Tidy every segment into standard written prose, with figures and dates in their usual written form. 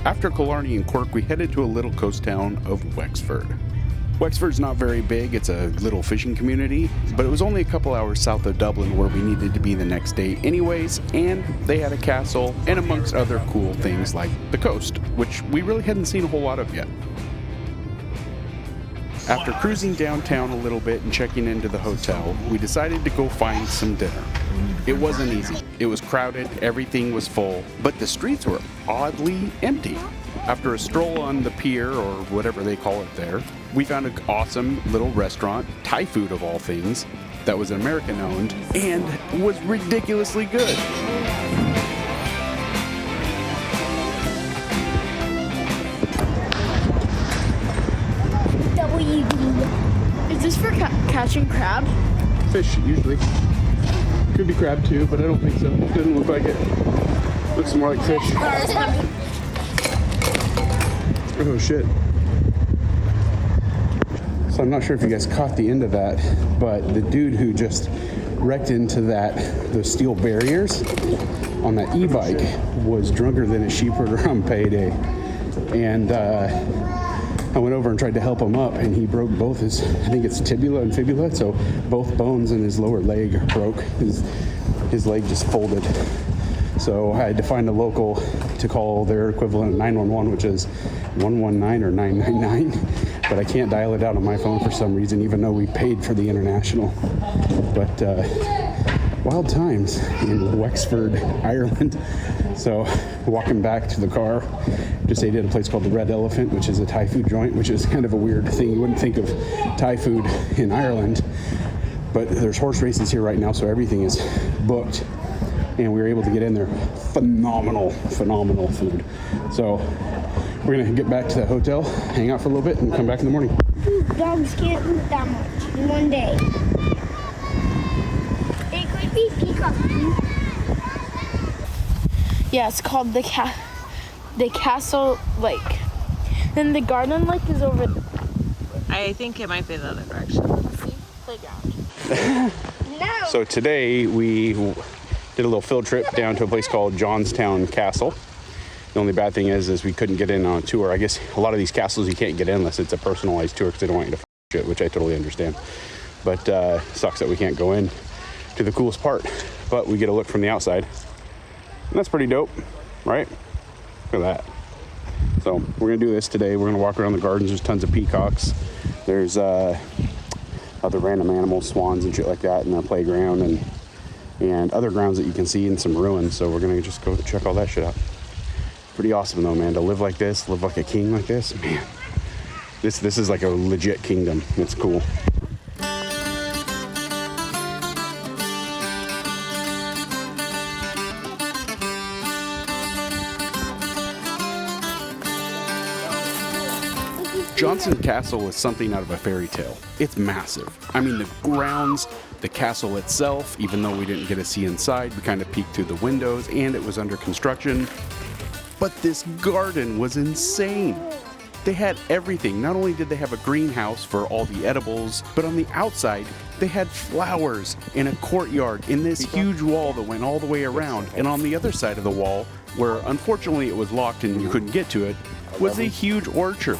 After Killarney and Cork, we headed to a little coast town of Wexford. Wexford's not very big, it's a little fishing community, but it was only a couple hours south of Dublin where we needed to be the next day anyways, and they had a castle and amongst other cool things like the coast, which we really hadn't seen a whole lot of yet. After cruising downtown a little bit and checking into the hotel, we decided to go find some dinner. It wasn't easy. It was crowded, everything was full, but the streets were oddly empty. After a stroll on the pier, or whatever they call it there, we found an awesome little restaurant, Thai food of all things, that was American-owned and was ridiculously good. Is this for catching crab? Fish, usually. Could be crab too, but I don't think so. It doesn't look like it. Looks more like fish. Oh shit. So I'm not sure if you guys caught the end of that, but the dude who just wrecked into those steel barriers on that e-bike was drunker than a sheepherder on payday. And I went over and tried to help him up, and he broke both his, I think it's tibia and fibula, so both bones in his lower leg broke. His leg just folded. So I had to find a local to call their equivalent of 911, which is 119 or 999. But I can't dial it out on my phone for some reason, even though we paid for the international. But wild times in Wexford, Ireland. So walking back to the car, just ate at a place called the Red Elephant, which is a Thai food joint, which is kind of a weird thing. You wouldn't think of Thai food in Ireland, but there's horse races here right now, so everything is booked. And we were able to get in there. Phenomenal food. So we're gonna get back to the hotel, hang out for a little bit, and come back in the morning. Dogs can't eat that much in one day. It could be peacock. Yeah, it's called the Castle Lake. Then the Garden Lake is over there. I think it might be the other direction. See? Playground. No! So today we did a little field trip down to a place called Johnstown Castle. The only bad thing is we couldn't get in on a tour. I guess a lot of these castles you can't get in unless it's a personalized tour because they don't want you to it, which I totally understand. But sucks that we can't go in to the coolest part. But we get a look from the outside. And that's pretty dope, right? Look at that. So we're gonna do this today. We're gonna walk around the gardens. There's tons of peacocks. There's other random animals, swans and shit like that in the playground and other grounds that you can see in some ruins. So we're gonna just go check all that shit out. Pretty awesome though, man, to live like this, live like a king like this, man. This is like a legit kingdom. It's cool. Johnstown Castle is something out of a fairy tale. It's massive. I mean, the grounds, the castle itself, even though we didn't get to see inside, we kind of peeked through the windows and it was under construction. But this garden was insane. They had everything. Not only did they have a greenhouse for all the edibles, but on the outside, they had flowers in a courtyard in this huge wall that went all the way around. And on the other side of the wall, where unfortunately it was locked and you couldn't get to it, was a huge orchard.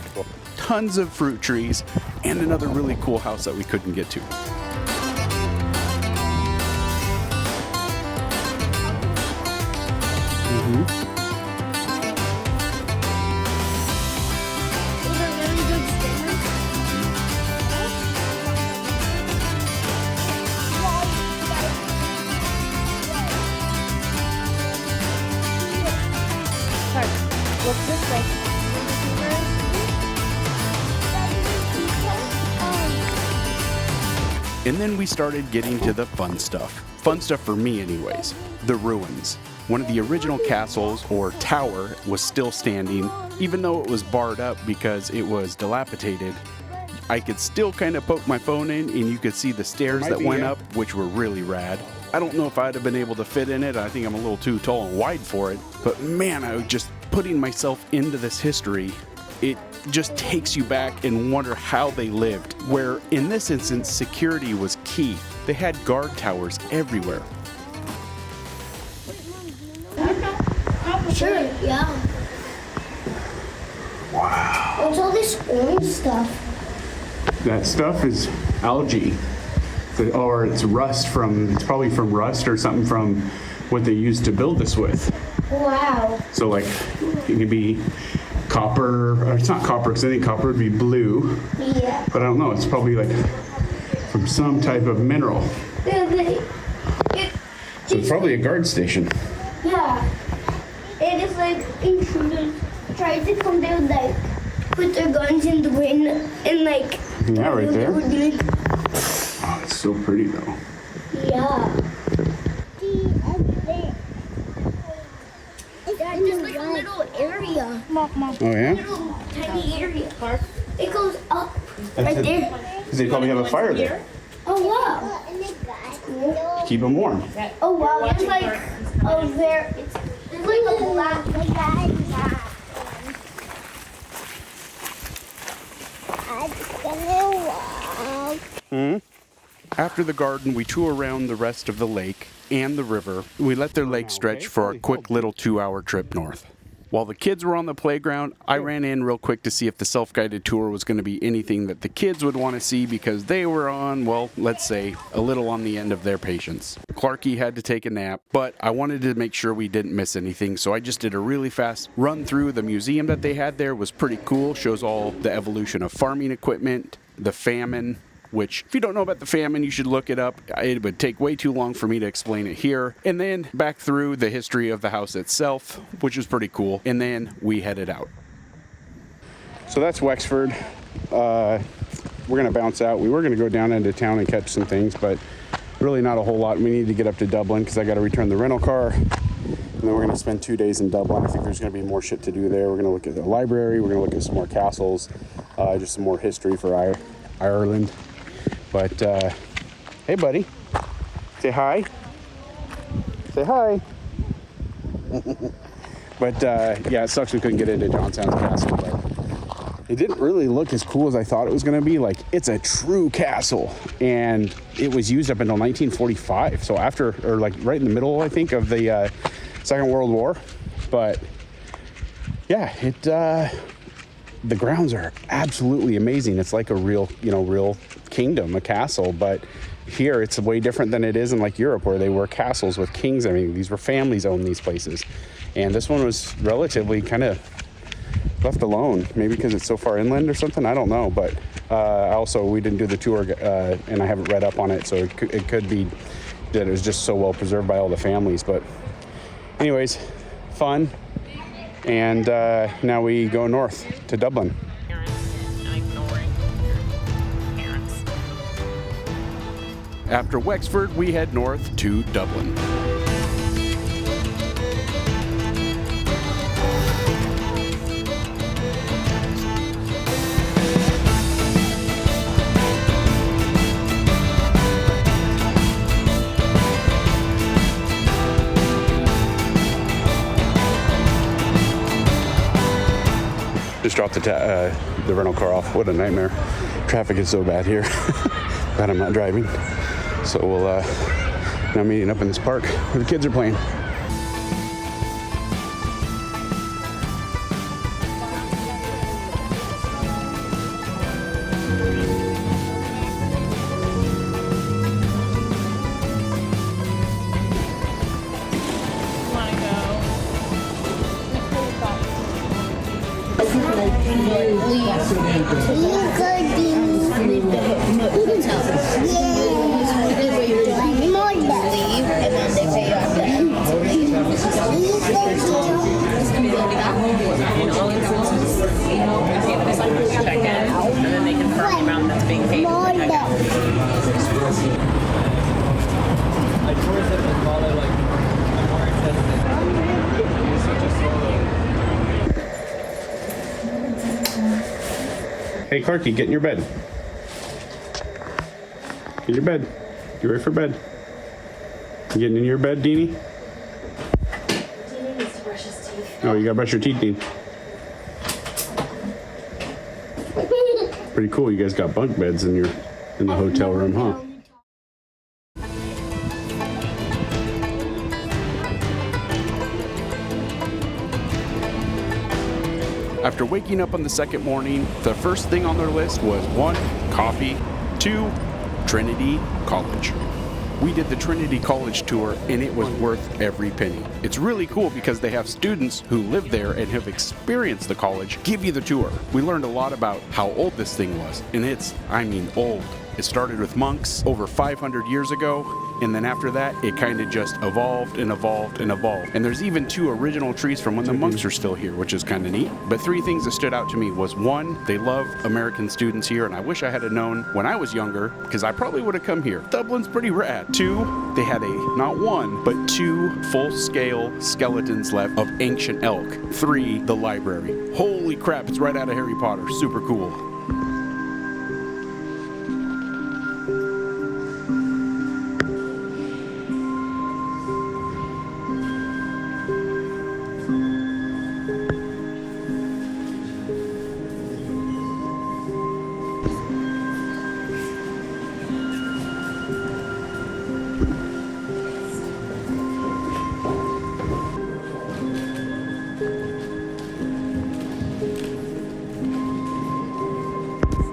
Tons of fruit trees, and another really cool house that we couldn't get to. Look this way. And then we started getting to the fun stuff. Fun stuff for me anyways. The ruins. One of the original castles, or tower, was still standing, even though it was barred up because it was dilapidated. I could still kind of poke my phone in and you could see the stairs that went up, which were really rad. I don't know if I'd have been able to fit in it. I think I'm a little too tall and wide for it. But man, I was just putting myself into this history. It just takes you back and wonder how they lived, where in this instance, security was key. They had guard towers everywhere. Sure, yeah. What's all this orange stuff? That stuff is algae. Or it's rust it's probably from rust or something from what they used to build this with. Wow. So like, it could be copper, or it's not copper, because I think copper would be blue. Yeah. But I don't know, it's probably like from some type of mineral. So it's probably a guard station. Yeah. It is like intruders tried to come down, like, put their guns in the wind and like. Yeah, right there. Would be like, Oh, it's so pretty though. yeah. That's just like a little area. Oh yeah? Little tiny area. It goes up right there. Because they probably have a fire there. Oh wow. Keep them warm. Oh wow. There's like there's like a black. After the garden, we tour around the rest of the lake and the river. We let their legs stretch for our quick little 2-hour trip north. While the kids were on the playground, I ran in real quick to see if the self-guided tour was going to be anything that the kids would want to see because they were on, well, let's say, a little on the end of their patience. Clarky had to take a nap, but I wanted to make sure we didn't miss anything, so I just did a really fast run through. The museum that they had there was pretty cool, shows all the evolution of farming equipment, the famine, which, if you don't know about the famine, you should look it up. It would take way too long for me to explain it here. And then back through the history of the house itself, which is pretty cool. And then we headed out. So that's Wexford. We're going to bounce out. We were going to go down into town and catch some things, but really not a whole lot. We need to get up to Dublin because I got to return the rental car. And then we're going to spend 2 days in Dublin. I think there's going to be more shit to do there. We're going to look at the library. We're going to look at some more castles, just some more history for Ireland. But, hey, buddy. Say hi. Say hi. But, yeah, it sucks we couldn't get into Johnstown Castle, but it didn't really look as cool as I thought it was going to be. Like, it's a true castle, and it was used up until 1945. So after, or like right in the middle, I think, of the Second World War. But, yeah, the grounds are absolutely amazing. It's like a real kingdom, a castle, but here it's way different than it is in like Europe where they were castles with kings. I mean, these were families owned these places. And this one was relatively kind of left alone, maybe because it's so far inland or something. I don't know, but also we didn't do the tour and I haven't read up on it. So it could be that it was just so well preserved by all the families. But anyways, fun. And now we go north to Dublin. After Wexford, we head north to Dublin. Just dropped the rental car off. What a nightmare. Traffic is so bad here. Glad I'm not driving. So we'll now meeting up in this park where the kids are playing. Hey, Clarky, get in your bed. Get in your bed. Get ready for bed. You getting in your bed, Deanie? Deanie needs to brush his teeth. Oh, you gotta brush your teeth, Dean. Pretty cool. You guys got bunk beds in the hotel room, huh? After waking up on the second morning, the first thing on their list was 1, coffee, 2, Trinity College. We did the Trinity College tour and it was worth every penny. It's really cool because they have students who live there and have experienced the college give you the tour. We learned a lot about how old this thing was, and it's, I mean, old. It started with monks over 500 years ago, and then after that, it kind of just evolved and evolved and evolved. And there's even 2 original trees from when the monks are still here, which is kind of neat. But 3 things that stood out to me was 1, they love American students here, and I wish I had known when I was younger, because I probably would have come here. Dublin's pretty rad. 2, they had not 1, but 2 full-scale skeletons left of ancient elk. 3, the library. Holy crap, it's right out of Harry Potter. Super cool.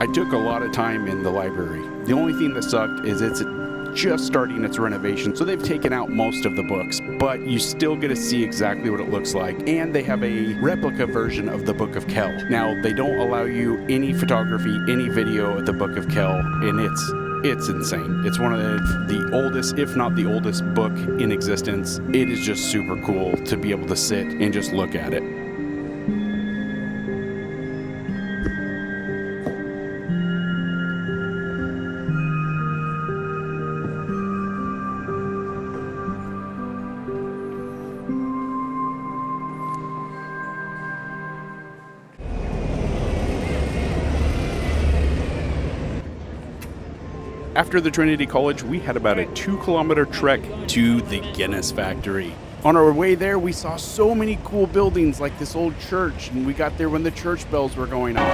I took a lot of time in the library. The only thing that sucked is it's just starting its renovation, so they've taken out most of the books, but you still get to see exactly what it looks like, and they have a replica version of the Book of Kells. Now, they don't allow you any photography, any video of the Book of Kells, and it's insane. It's one of the oldest, if not the oldest book in existence. It is just super cool to be able to sit and just look at it. After the Trinity College, we had about a 2-kilometer trek to the Guinness factory. On our way there, we saw so many cool buildings like this old church, and we got there when the church bells were going off.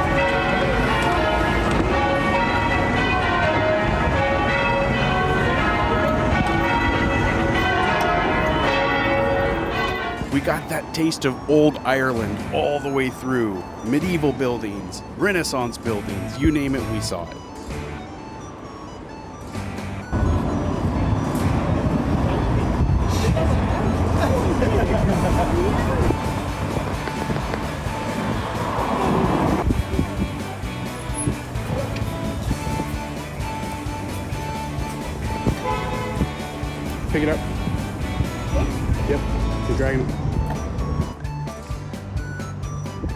We got that taste of old Ireland all the way through. Medieval buildings, Renaissance buildings, you name it, we saw it. Pick it up. Yep, you're dragging it.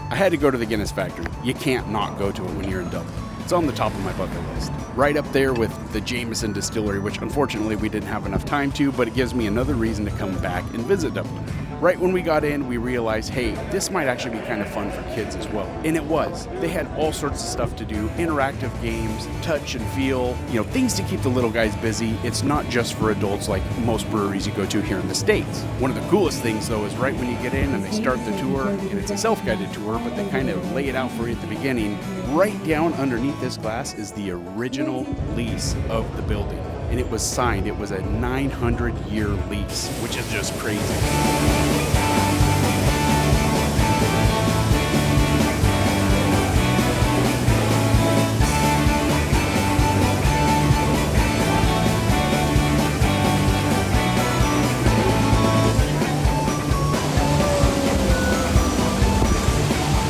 I had to go to the Guinness factory. You can't not go to it when you're in Dublin. It's on the top of my bucket list. Right up there with the Jameson distillery, which unfortunately we didn't have enough time to, but it gives me another reason to come back and visit Dublin. Right when we got in, we realized, hey, this might actually be kind of fun for kids as well. And it was. They had all sorts of stuff to do, interactive games, touch and feel, things to keep the little guys busy. It's not just for adults like most breweries you go to here in the States. One of the coolest things, though, is right when you get in and they start the tour, and it's a self-guided tour, but they kind of lay it out for you at the beginning. Right down underneath this glass is the original lease of the building. And it was signed. It was a 900-year lease, which is just crazy.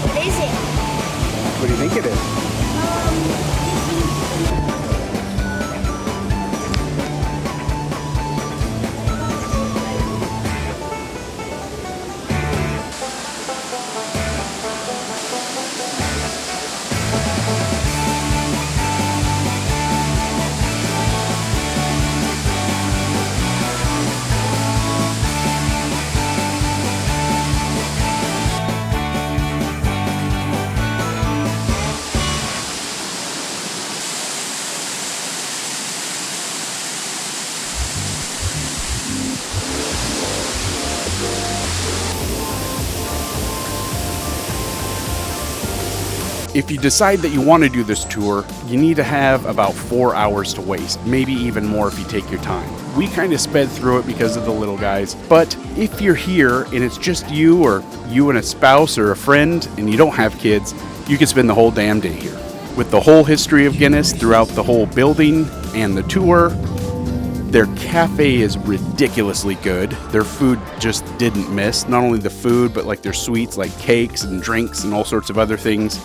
What is it? What do you think it is? If you decide that you want to do this tour, you need to have about 4 hours to waste, maybe even more if you take your time. we kind of sped through it because of the little guys. But if you're here and it's just you or you and a spouse or a friend and you don't have kids, you can spend the whole damn day here. With the whole history of Guinness throughout the whole building and the tour, their cafe is ridiculously good. Their food just didn't miss. Not only the food, but like their sweets, like cakes and drinks and all sorts of other things.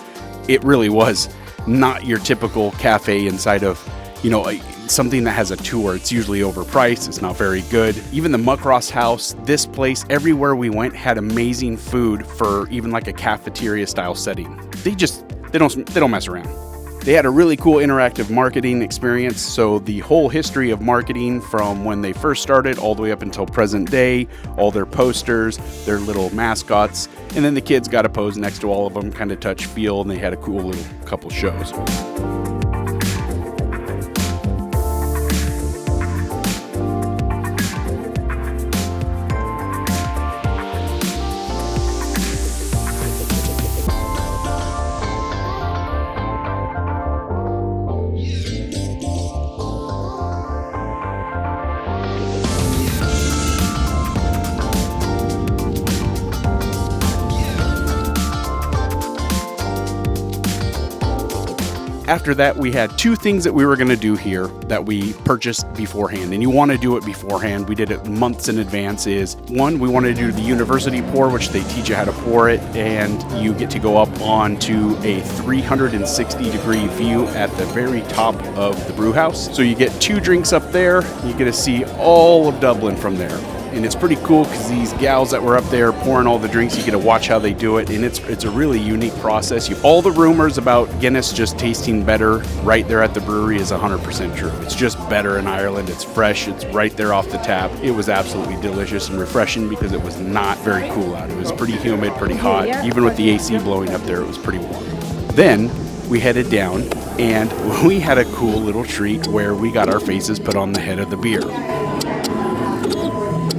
It really was not your typical cafe inside of, you know, something that has a tour. It's usually overpriced. It's not very good. Even the Muckross House, this place, everywhere we went had amazing food for even like a cafeteria style setting. They don't mess around. They had a really cool interactive marketing experience. So the whole history of marketing from when they first started all the way up until present day, all their posters, their little mascots, and then the kids got a pose next to all of them, kind of touch, feel, and they had a cool little couple shows. After that, we had two things that we were going to do here that we purchased beforehand, and you want to do it beforehand. We did it months in advance. One, we wanted to do the university pour, which they teach you how to pour it, and you get to go up onto a 360-degree view at the very top of the brew house. So you get 2 drinks up there. You get to see all of Dublin from there. And it's pretty cool because these gals that were up there pouring all the drinks, you get to watch how they do it, and it's a really unique process. All the rumors about Guinness just tasting better right there at the brewery is 100% true. It's just better in Ireland. It's fresh. It's right there off the tap. It was absolutely delicious and refreshing because it was not very cool out. It was pretty humid, pretty hot. Even with the AC blowing up there, it was pretty warm. Then we headed down, and we had a cool little treat where we got our faces put on the head of the beer.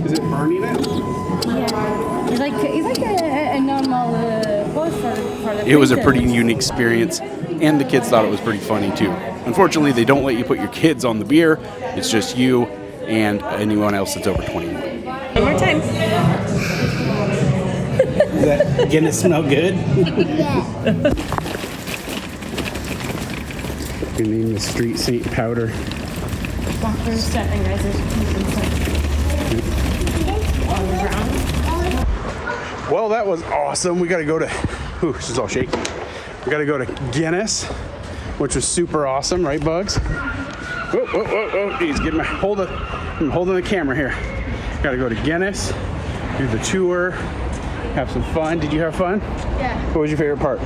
Is it burning it? Yeah. It's like a normal pose for the It was a pretty unique experience, and the kids thought it was pretty funny too. Unfortunately, they don't let you put your kids on the beer. It's just you and anyone else that's over 21. One more time. Does that Guinness smell good? Yeah. We need the street saint powder. Doctor stepping, guys. Well, that was awesome. We got to go to, this is all shaky. We got to go to Guinness, which was super awesome, right, Bugs? Whoa, geez, I'm holding the camera here. Got to go to Guinness, do the tour, have some fun. Did you have fun? Yeah. What was your favorite part?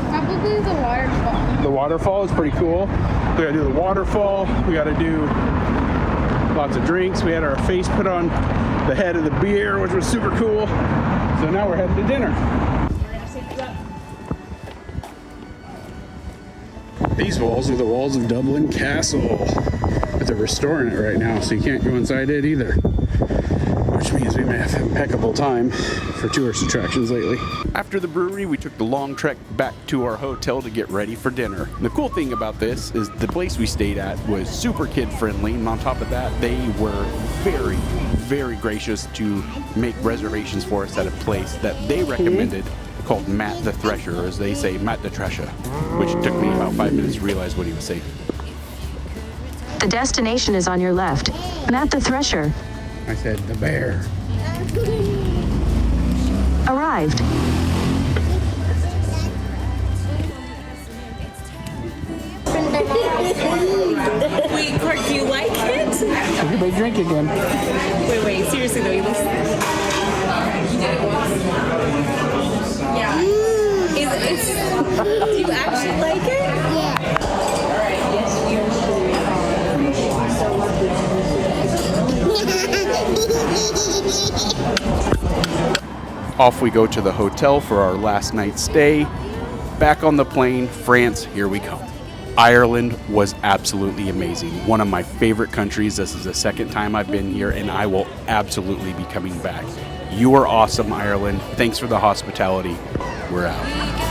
Probably the waterfall. The waterfall is pretty cool. We got to do the waterfall. We got to do lots of drinks. We had our face put on the head of the beer, which was super cool. So now we're heading to dinner. These walls are the walls of Dublin Castle, but they're restoring it right now, so you can't go inside it either, which means we may have impeccable time for tourist attractions lately. After the brewery, we took the long trek back to our hotel to get ready for dinner. And the cool thing about this is the place we stayed at was super kid friendly, and on top of that, they were very, very gracious to make reservations for us at a place that they recommended called Matt the Thresher, or as they say, Matt the Tresher, which took me about 5 minutes to realize what he was saying. The destination is on your left. Matt the Thresher. I said the bear. Arrived. Wait, Clark, do you like it? Everybody drink again. Wait, seriously though, you listen. You did it once? Yeah. Do you actually like it? Yeah. Off we go to the hotel for our last night's stay. Back on the plane, France, here we come. Ireland was absolutely amazing. One of my favorite countries. This is the second time I've been here, and I will absolutely be coming back. You are awesome, Ireland. Thanks for the hospitality. We're out.